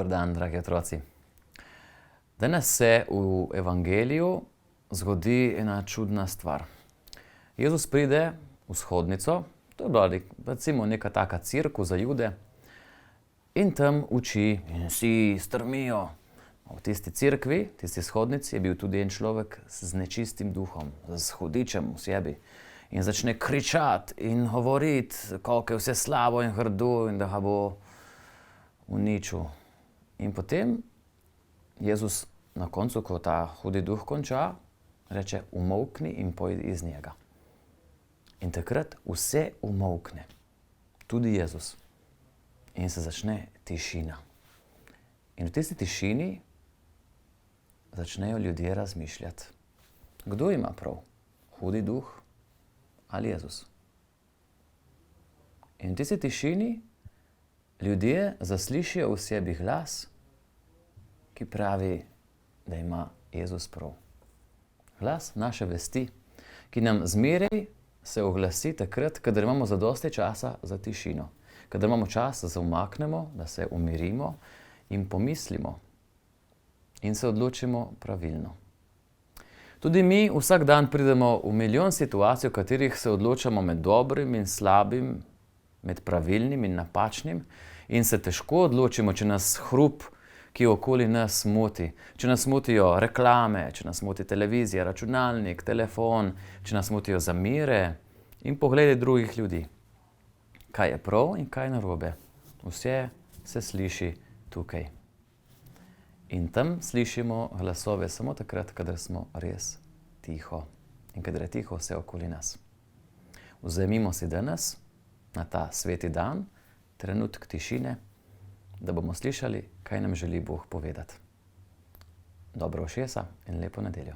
Dober dan, dragi otroci. Danes se v evangeliju zgodi ena čudna stvar. Jezus pride v shodnico, to je bila recimo neka taka cerkev za Jude, in tam uči in vsi strmijo. V tisti cerkvi, tisti shodnici je bil tudi en človek z nečistim duhom, z hudičem v sebi. In začne kričati in govoriti, koliko je vse slabo in grdo in da ga bo uničil. In potem Jezus na koncu, ko ta hudi duh konča, reče: umolkni in pojdi iz njega. In takrat vse umolkne, tudi Jezus. In se začne tišina. In v tisti tišini začnejo ljudje razmišljati, kdo ima prav, hudi duh ali Jezus. In v tisti tišini ljudje zaslišijo v sebi glas, ki pravi, da ima Jezus prav. Glas naše vesti, ki nam zmeraj se oglasi takrat, kadar imamo zadosti časa za tišino. Kadar imamo čas, da se umaknemo, da se umirimo in pomislimo in se odločimo pravilno. Tudi mi vsak dan pridemo v milijon situacij, v katerih se odločamo med dobrim in slabim, med pravilnim in napačnim, in se težko odločimo, če nas hrup, ki okoli nas moti. Če nas motijo reklame, če nas moti televizija, računalnik, telefon, če nas motijo zamere in pogledi drugih ljudi. Kaj je prav in kaj je narobe? Vse se sliši tukaj. In tam slišimo glasove samo takrat, kadar smo res tiho in kadar je tiho vse okoli nas. Vzemimo si danes, na ta sveti dan, trenutek tišine, da bomo slišali, kaj nam želi Bog povedati. Dobro ušesa in lepo nedeljo.